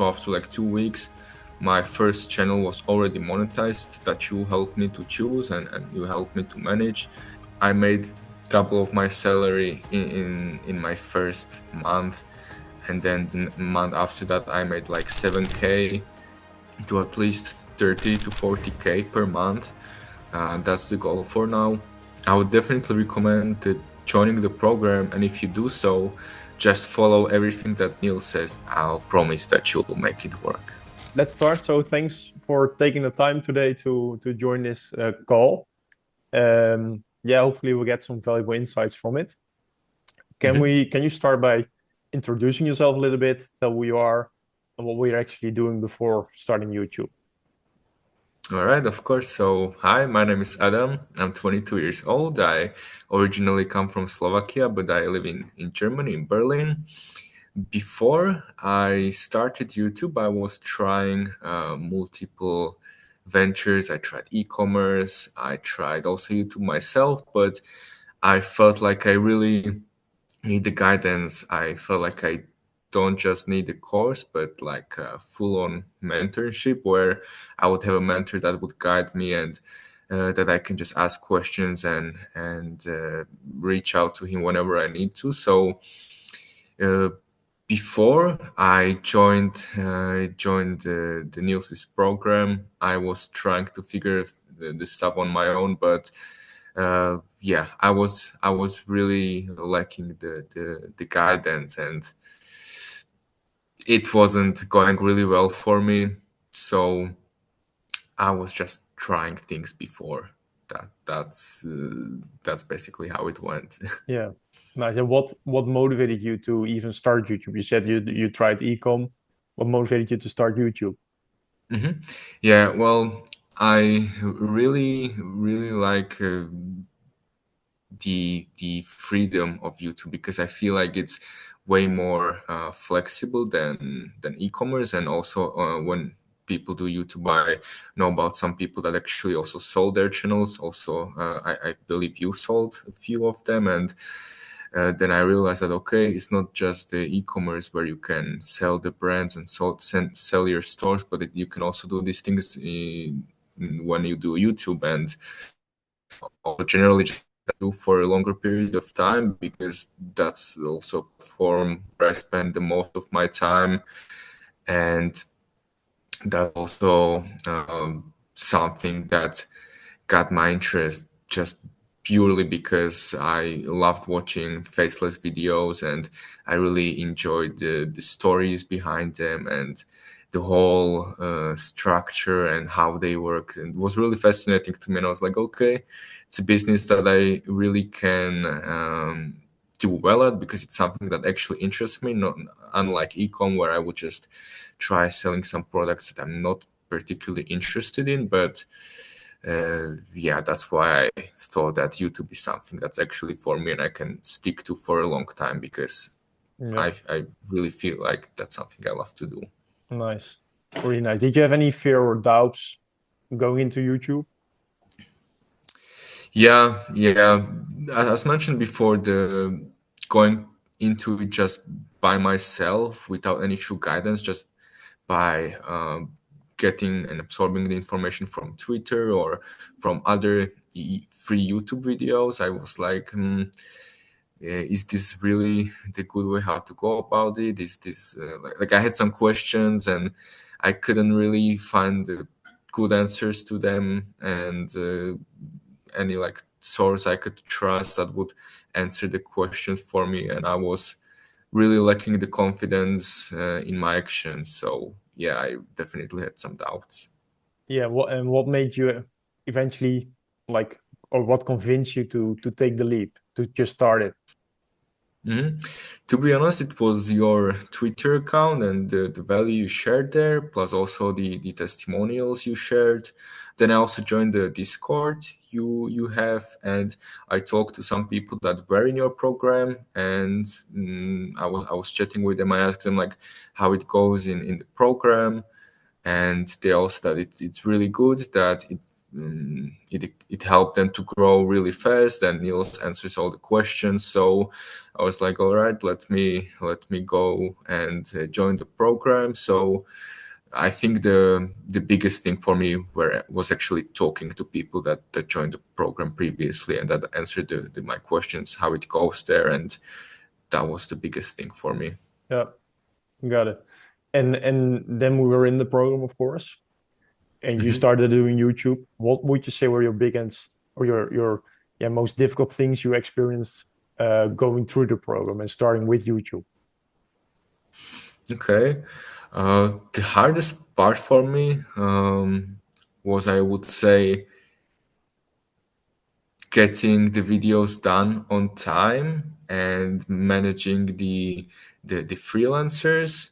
also after like 2 weeks, my first channel was already monetized. That you helped me to choose and you helped me to manage. I made double of my salary in my first month, and then the month after that I made like 7K to at least 30 to 40K per month. That's the goal for now. I would definitely recommend joining the program, and if you do so, just follow everything that Neil says. I'll promise that you'll make it work. Let's start. So thanks for taking the time today to join this call. Yeah, hopefully we'll get some valuable insights from it. Mhm. Can you start by introducing yourself a little bit, tell who you are and what we're actually doing before starting YouTube? All right, of course. So, hi, my name is Adam. I'm 22 years old. I originally come from Slovakia, but I live in Germany, in Berlin. Before I started YouTube, I was trying multiple ventures. I tried e-commerce. I tried also YouTube myself, but I felt like I really need the guidance. I felt like I don't just need a course, but like a full-on mentorship where I would have a mentor that would guide me and that I can just ask questions and reach out to him whenever I need to. So uh, before I joined the Niels's program, I was trying to figure the stuff on my own, but yeah, I was really lacking the guidance, and it wasn't going really well for me. So I was just trying things before. That's basically how it went. Yeah. Nice. And what motivated you to even start YouTube? You said you tried ecom. What motivated you to start YouTube? hmm Yeah, well, I really like the freedom of YouTube because I feel like it's way more flexible than e-commerce, and also when people do YouTube, I know about some people that actually also sold their channels. Also, I believe you sold a few of them, and then I realized that okay, it's not just the e-commerce where you can sell the brands and sell your stores, but you can also do these things when you do YouTube, and also generally just do for a longer period of time because that's also a platform where I spend the most of my time, and that's also something that got my interest just purely because I loved watching Faceless videos and I really enjoyed the stories behind them and the whole structure and how they work. And it was really fascinating to me. And I was like, okay, it's a business that I really can do well at because it's something that actually interests me, not unlike ecom where I would just try selling some products that I'm not particularly interested in. But yeah, that's why I thought that YouTube is something that's actually for me and I can stick to for a long time because Yeah. I really feel like that's something I love to do. Nice. Really nice. Did you have any fear or doubts going into YouTube? Yeah. As mentioned before, the going into it just by myself without any true guidance, just by getting and absorbing the information from Twitter or from other free YouTube videos, I was like, is this really the good way how to go about it? Is this like I had some questions and I couldn't really find the good answers to them, and any like source I could trust that would answer the questions for me, and I was really lacking the confidence in my actions. So yeah, I definitely had some doubts. Yeah, what made you eventually like, or what convinced you to take the leap, to just start it? Mhm. To be honest, it was your Twitter account and the value you shared there, plus also the testimonials you shared. Then I also joined the Discord you have, and I talked to some people that were in your program, and I was chatting with them. I asked them like how it goes in the program, and they also that it's really good that it helped them to grow really fast, and Niels answers all the questions. So I was like, all right, let me go and join the program. So I think the biggest thing for me was actually talking to people that joined the program previously and that answered my questions, how it goes there, and that was the biggest thing for me. Yeah, got it. And then we were in the program, of course, and you hmm started doing YouTube. What would you say were your biggest or your yeah most difficult things you experienced going through the program and starting with YouTube? Okay. The hardest part for me was, I would say, getting the videos done on time and managing the freelancers.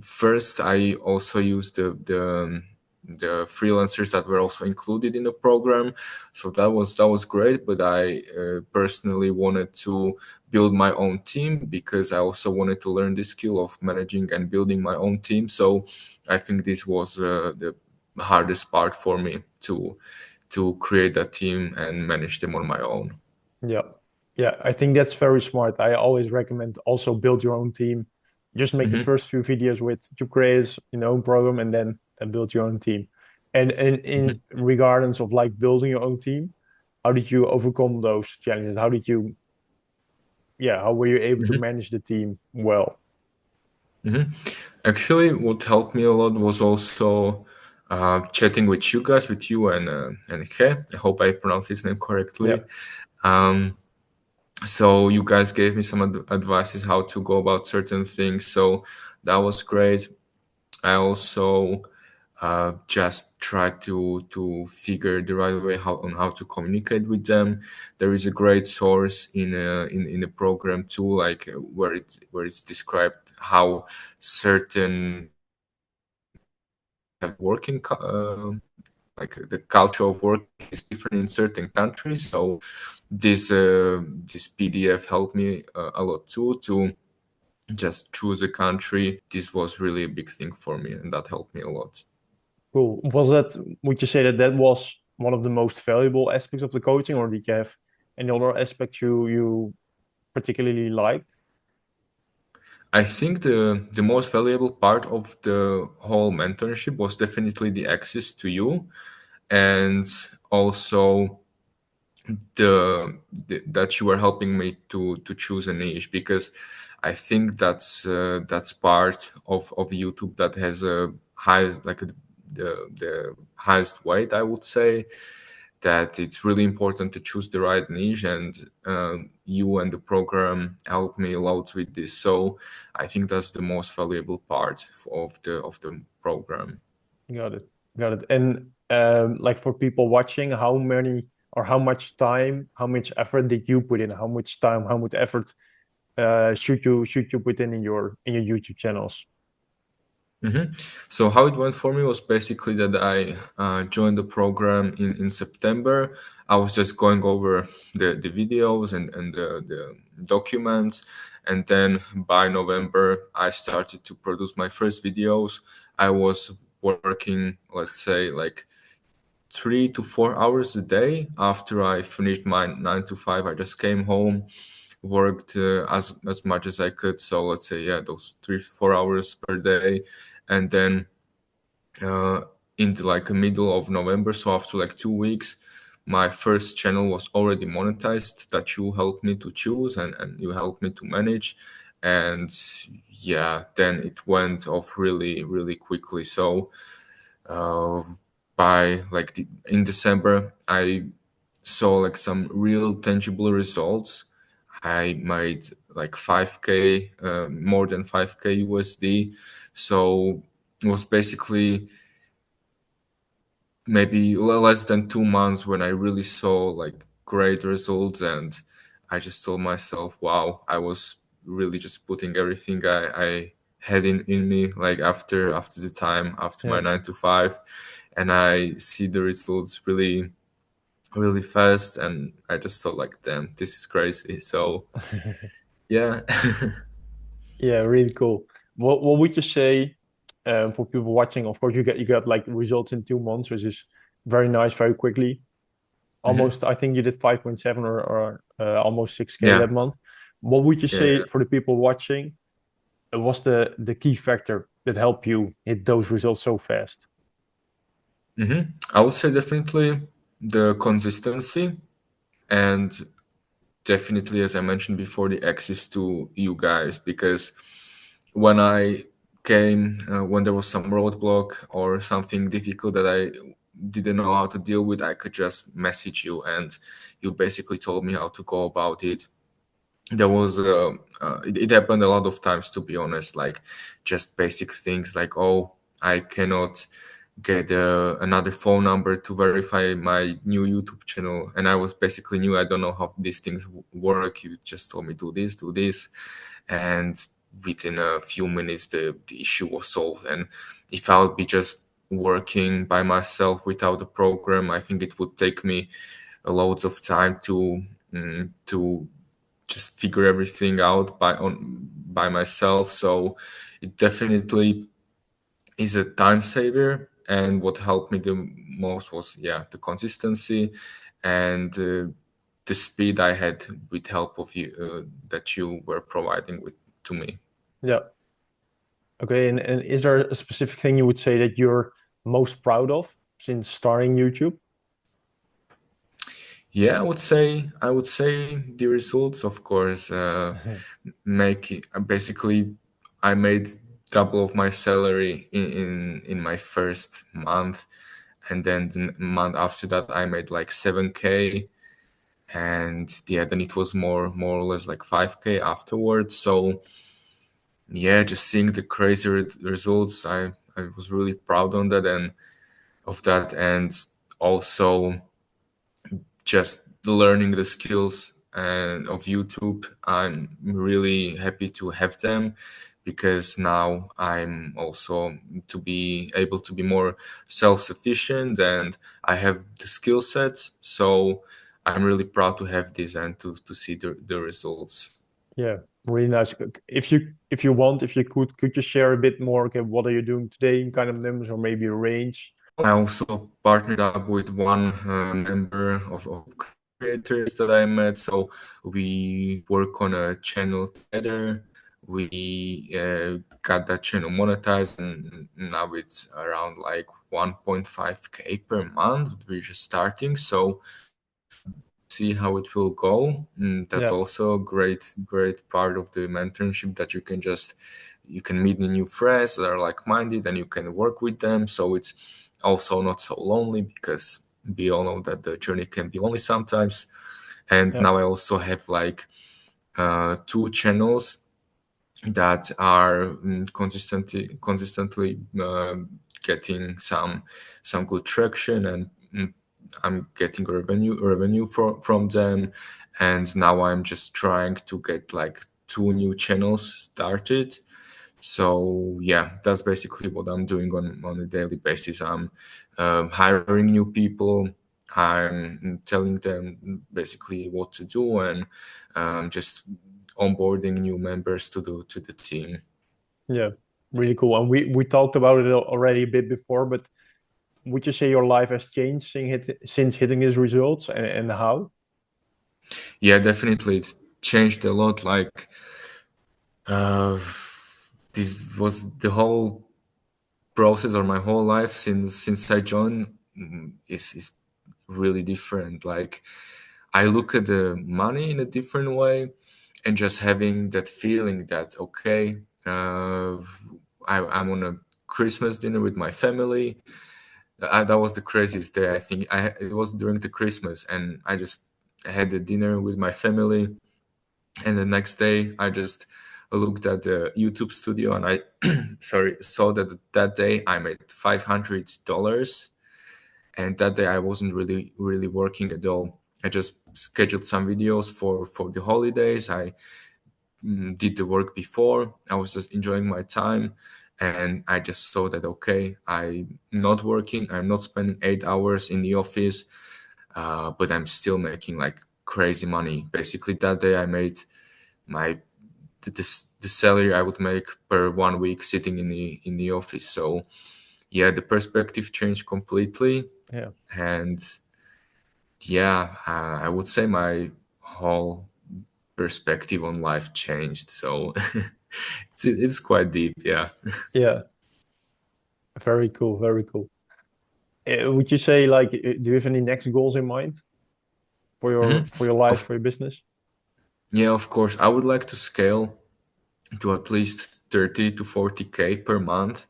First, I also used the freelancers that were also included in the program, so that was great. But I personally wanted to build my own team because I also wanted to learn the skill of managing and building my own team. So I think this was the hardest part for me to create that team and manage them on my own. Yeah. Yeah, I think that's very smart. I always recommend also build your own team. Just make the hmm first few videos with to create your own program and then build your own team. And in regardless of like building your own team, how did you overcome those challenges? How did you, yeah, how were you able to hmm manage the team well? hmm Actually, what helped me a lot was also chatting with you guys, with you and He. I hope I pronounced his name Yeah, correctly. Um, so you guys gave me some advices how to go about certain things. So that was great. I also just try to figure the right way how to communicate with them. There is a great source in the program too, like where it's described how certain have working like the culture of working is different in certain countries. So this PDF helped me a lot too to just choose a country. This was really a big thing for me, and that helped me a lot. cool. Was that, would you say that that was one of the most valuable aspects of the coaching, or did you have any other aspect you particularly liked? I think the most valuable part of the whole mentorship was definitely the access to you, and also that you were helping me to choose a niche, because I think that's part of YouTube that has a high, like the highest weight, I would say, that it's really important to choose the right niche, and you and the program helped me a lot with this. So I think that's the most valuable part of the program. Got it. Got it. And like for people watching, how many or how much time, how much effort did you put in? How much time, how much effort should you put in your YouTube channels? hmm So how it went for me was basically that I joined the program in September. I was just going over the videos and the documents, and then by November I started to produce my first videos. I was working, let's say, like 3 to 4 hours a day. After I finished my 9 to 5, I just came home, worked as much as I could. So let's say, yeah, those 3 to 4 hours per day, and then uh, in the like middle of November, so after like 2 weeks, my first channel was already monetized. That you helped me to choose, and you helped me to manage, and yeah, then it went off really really quickly. So uh, by like in December, I saw like some real tangible results. I made like 5k, more than 5k USD. So it was basically maybe less than 2 months when I really saw like great results, and I just told myself, wow, I was really just putting everything I had in me, like after the time after my Yeah. 9 to 5, and I see the results really really fast, and I just thought like, damn, this is crazy. So yeah. Yeah, really cool. What would you say? for people watching, of course, you got like results in 2 months, which is very nice, very quickly. Hmm. Almost, I think you did 5.7 or almost 6K that Yeah, month. What would you yeah, say yeah. for the people watching was the key factor that helped you hit those results so fast? Hmm. I would say definitely the consistency, and definitely, as I mentioned before, the access to you guys. Because when I came, when there was some roadblock or something difficult that I didn't know how to deal with, I could just message you, and you basically told me how to go about it. There was it happened a lot of times, to be honest, like just basic things like, oh, I cannot get another phone number to verify my new YouTube channel, and I was basically new. I don't know how these things work. You just told me do this, and within a few minutes the issue was solved. And if I would be just working by myself without a program, I think it would take me loads of time to just figure everything out by myself. So it definitely is a time saver. And what helped me the most was, yeah, the consistency and the speed I had with help of you that you were providing with to me. Yeah. Okay. And is there a specific thing you would say that you're most proud of since starting YouTube? Yeah, I would say the results, of course. Make basically, I made double of my salary in my first month, and then the month after that I made like 7K, and yeah, then it was more or less like 5K afterwards. So yeah, just seeing the crazy results, I was really proud on that and of that, and also just learning the skills and of YouTube. I'm really happy to have them because now I'm also to be able to be more self-sufficient, and I have the skill sets. So I'm really proud to have this and to see the results. Yeah, really nice. If you could you share a bit more? Okay, what are you doing today in kind of numbers or maybe a range? I also partnered up with one member of creators that I met. So we work on a channel together. We got that channel monetized, and now it's around like 1.5K per month. We're just starting. So see how it will go. That's Yeah, also a great part of the mentorship, that you can meet the new friends that are like-minded and you can work with them. So it's also not so lonely, because we all know that the journey can be lonely sometimes. And yeah, now I also have like two channels that are consistently getting some good traction, and I'm getting revenue from them. And now I'm just trying to get like two new channels started. So yeah, that's basically what I'm doing on a daily basis. I'm hiring new people. I'm telling them basically what to do, and just onboarding new members to the team. yeah. Really cool. And we talked about it already a bit before, but would you say your life has changed since hitting these results and how? Yeah, definitely, it's changed a lot. Like uh, this was the whole process, or my whole life since I joined, is really different. Like I look at the money in a different way, and just having that feeling that, okay, I'm on a Christmas dinner with my family. That was the craziest day. I think it was during the Christmas, and I just had the dinner with my family. And the next day, I just looked at the YouTube studio, and I sorry, saw that that day I made $500, and that day I wasn't really working at all. I just scheduled some videos for the holidays. I did the work before. I was just enjoying my time, and I just saw that, okay, I'm not working. I'm not spending 8 hours in the office, but I'm still making like crazy money. Basically, that day I made my this the salary I would make per 1 week sitting in the office. So yeah, the perspective changed completely, Yeah. and yeah, I would say my whole perspective on life changed. So it's quite deep, yeah. Yeah. Very cool. Very cool. Would you say like, do you have any next goals in mind Mhm. for your life, Of for your business? Yeah, of course. I would like to scale to at least 30 to 40K per month.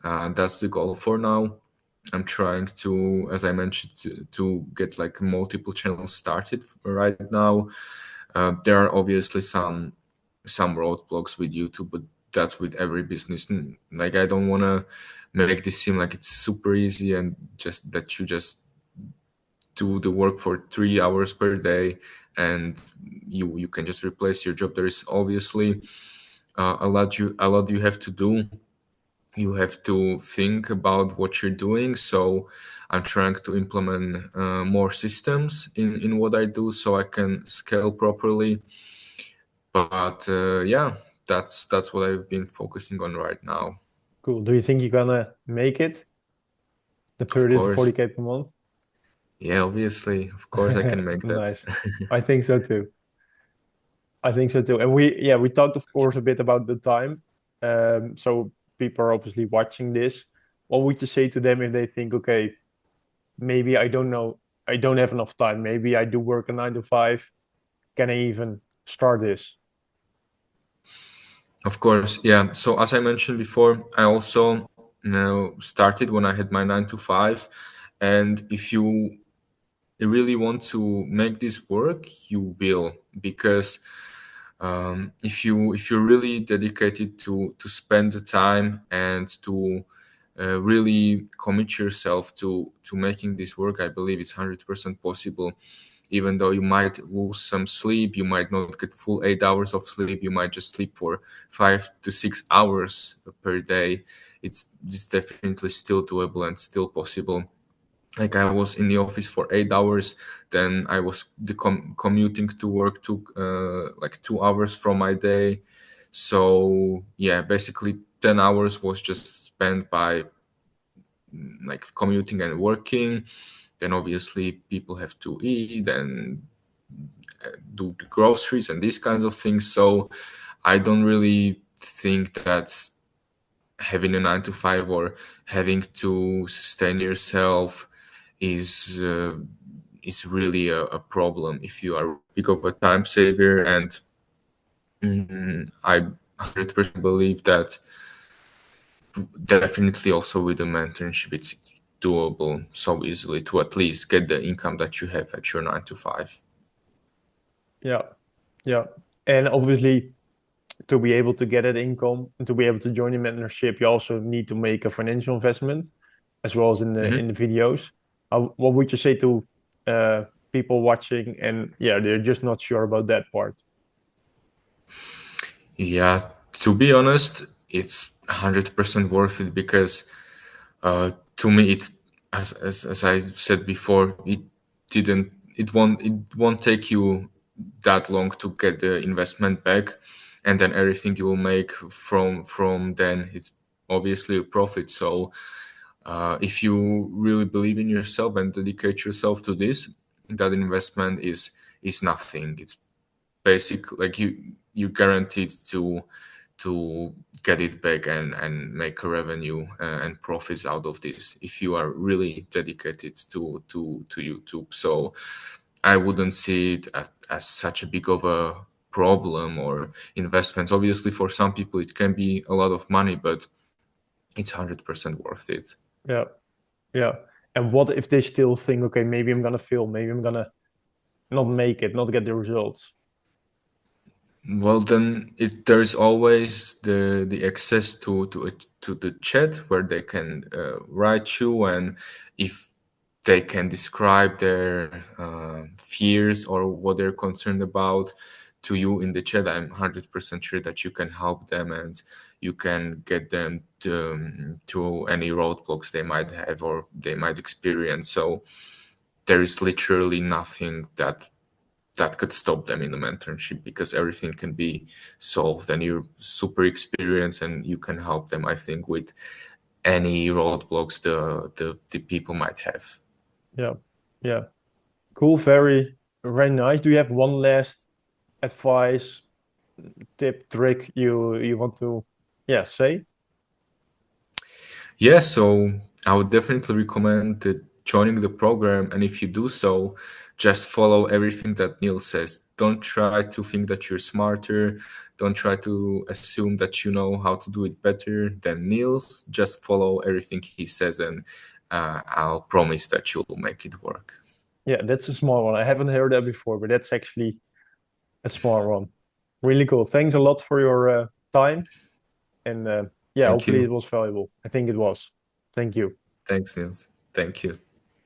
That's the goal for now. I'm trying to, as I mentioned, to get like multiple channels started right now. There are obviously some roadblocks with YouTube, but that's with every business. Like I don't want to make this seem like it's super easy and just that you just do the work for 3 hours per day and you can just replace your job. There is obviously a lot you have to do. You have to think about what you're doing. So I'm trying to implement more systems in what I do so I can scale properly. But yeah, that's what I've been focusing on right now. Cool. Do you think you're gonna make it, the Of 30 to course, 40K per month? yeah, obviously, of course I can make that. Nice. I think so too. I think so too. And we talked, of course, a bit about the time. So people are obviously watching this. What would you say to them if they think, okay, maybe I don't know, I don't have enough time. Maybe I do work a 9 to 5. Can I even start this? Of course, yeah. So as I mentioned before, I also started when I had my 9 to 5, and if you really want to make this work, you will, because if you're really dedicated to spend the time and to really commit yourself to making this work, I believe it's 100% possible. Even though you might lose some sleep, you might not get full 8 hours of sleep, you might just sleep for 5 to 6 hours per day. It's definitely still doable and still possible. Like I was in the office for 8 hours, then I was commuting to work took like 2 hours from my day. So yeah, basically 10 hours was just spent by like commuting and working. Then obviously people have to eat and do the groceries and these kinds of things. So I don't really think that having a 9 to 5 or having to sustain yourself is is really a problem if you are big of a time saver. And I 100% believe that definitely also with the mentorship it's doable so easily to at least get the income that you have at your 9 to 5. Yeah, yeah. And obviously, to be able to get that income and to be able to join the mentorship, you also need to make a financial investment as well as in the videos. What would you say to people watching and yeah, they're just not sure about that part? Yeah, to be honest, it's 100% worth it because to me, it as I said before, it won't take you that long to get the investment back, and then everything you will make from then it's obviously a profit. So if you really believe in yourself and dedicate yourself to this, that investment is nothing. It's basic, like you guaranteed to get it back and make a revenue and profits out of this if you are really dedicated to YouTube. So I wouldn't see it as such a big of a problem or investment. Obviously, for some people it can be a lot of money, but it's 100% worth it. Yeah, yeah. And what if they still think, okay, maybe I'm gonna fail, maybe I'm gonna not make it, not get the results? Well, then there's always the access to the chat where they can write you, and if they can describe their fears or what they're concerned about to you in the chat, I'm 100% sure that you can help them and you can get them through any roadblocks they might have or they might experience. So there is literally nothing that that could stop them in the mentorship, because everything can be solved and you're super experienced and you can help them, I think, with any roadblocks the people might have. Yeah. Yeah. Cool. Very, very nice. Do you have one last advice, tip, trick you want to, yeah, say? Yeah, so I would definitely recommend joining the program. And if you do so, just follow everything that Neil says. Don't try to think that you're smarter. Don't try to assume that you know how to do it better than Neil's. Just follow everything he says, and I'll promise that you'll make it work. Yeah, that's a small one. I haven't heard that before, but that's actually a small one. Really cool. Thanks a lot for your time. And yeah, Thank hopefully you. it was valuable. I think it was. Thank you. Thanks, Niels. Thank you.